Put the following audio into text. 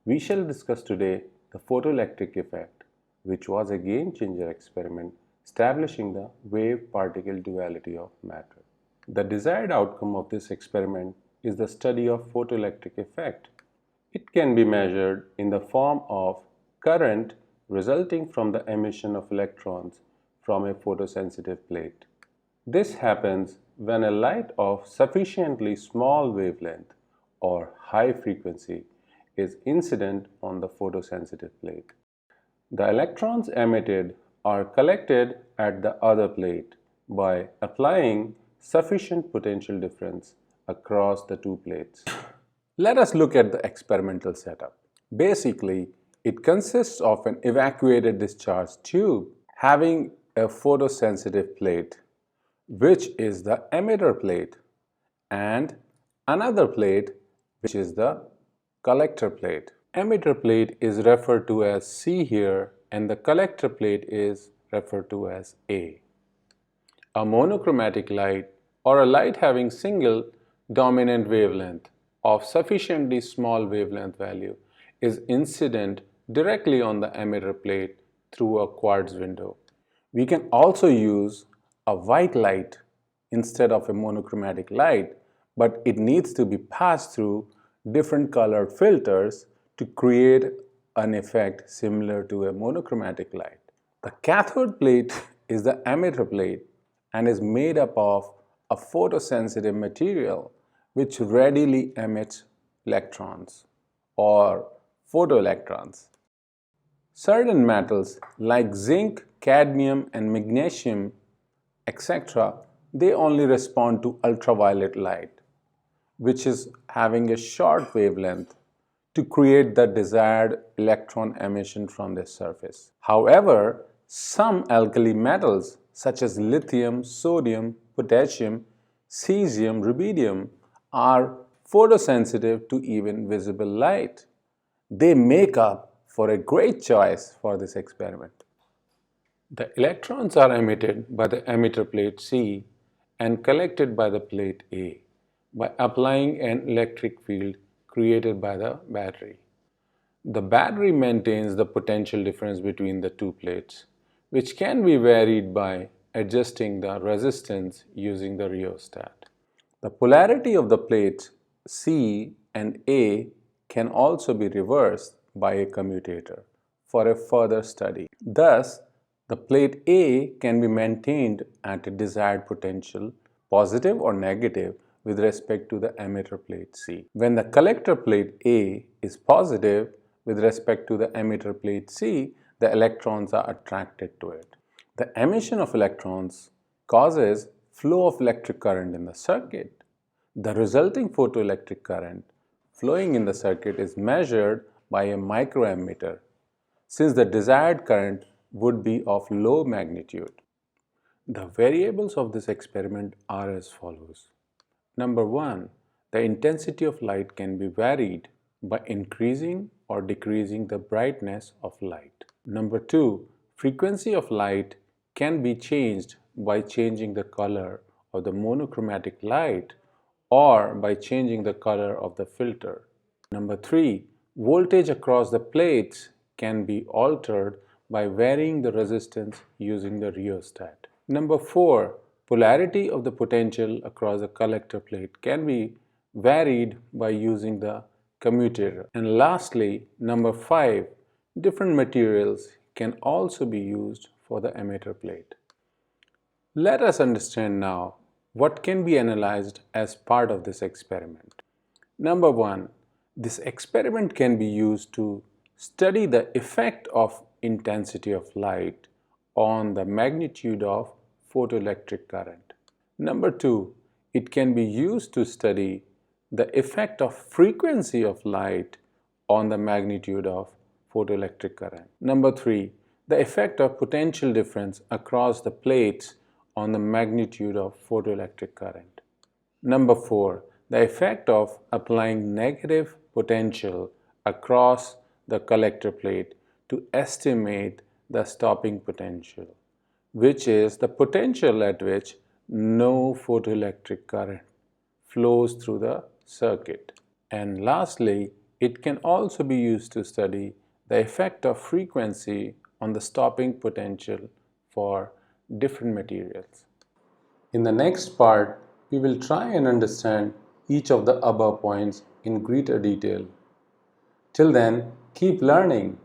We shall discuss today the photoelectric effect, which was a game-changer experiment establishing the wave-particle duality of matter. The desired outcome of this experiment is the study of photoelectric effect. It can be measured in the form of current resulting from the emission of electrons from a photosensitive plate. This happens when a light of sufficiently small wavelength or high frequency is incident on the photosensitive plate. The electrons emitted are collected at the other plate by applying sufficient potential difference across the two plates. Let us look at the experimental setup. Basically, it consists of an evacuated discharge tube having a photosensitive plate, which is the emitter plate, and another plate, which is the collector plate. Emitter plate is referred to as C here, and the collector plate is referred to as A. A monochromatic light, or a light having single dominant wavelength of sufficiently small wavelength value, is incident directly on the emitter plate through a quartz window. We can also use a white light instead of a monochromatic light, but it needs to be passed through different colored filters to create an effect similar to a monochromatic light. The cathode plate is the emitter plate and is made up of a photosensitive material which readily emits electrons or photoelectrons. Certain metals like zinc, cadmium and magnesium, etc., they only respond to ultraviolet light, which is having a short wavelength to create the desired electron emission from the surface. However, some alkali metals such as lithium, sodium, potassium, cesium, rubidium are photosensitive to even visible light. They make up for a great choice for this experiment. The electrons are emitted by the emitter plate C and collected by the plate A by applying an electric field created by the battery. The battery maintains the potential difference between the two plates, which can be varied by adjusting the resistance using the rheostat. The polarity of the plates C and A can also be reversed by a commutator for a further study. Thus, the plate A can be maintained at a desired potential, positive or negative, with respect to the emitter plate C. When the collector plate A is positive with respect to the emitter plate C, the electrons are attracted to it. The emission of electrons causes flow of electric current in the circuit. The resulting photoelectric current flowing in the circuit is measured by a microammeter, since the desired current would be of low magnitude. The variables of this experiment are as follows. Number 1, the intensity of light can be varied by increasing or decreasing the brightness of light. Number 2, frequency of light can be changed by changing the color of the monochromatic light or by changing the color of the filter. Number 3, voltage across the plates can be altered by varying the resistance using the rheostat. Number 4, polarity of the potential across the collector plate can be varied by using the commutator. And lastly, number 5, different materials can also be used for the emitter plate. Let us understand now what can be analyzed as part of this experiment. Number 1, this experiment can be used to study the effect of intensity of light on the magnitude of photoelectric current. Number 2, it can be used to study the effect of frequency of light on the magnitude of photoelectric current. Number 3, the effect of potential difference across the plates on the magnitude of photoelectric current. Number 4, the effect of applying negative potential across the collector plate to estimate the stopping potential, which is the potential at which no photoelectric current flows through the circuit. And lastly, It can also be used to study the effect of frequency on the stopping potential for different materials. In the next part, we will try and understand each of the above points in greater detail. Till then, keep learning.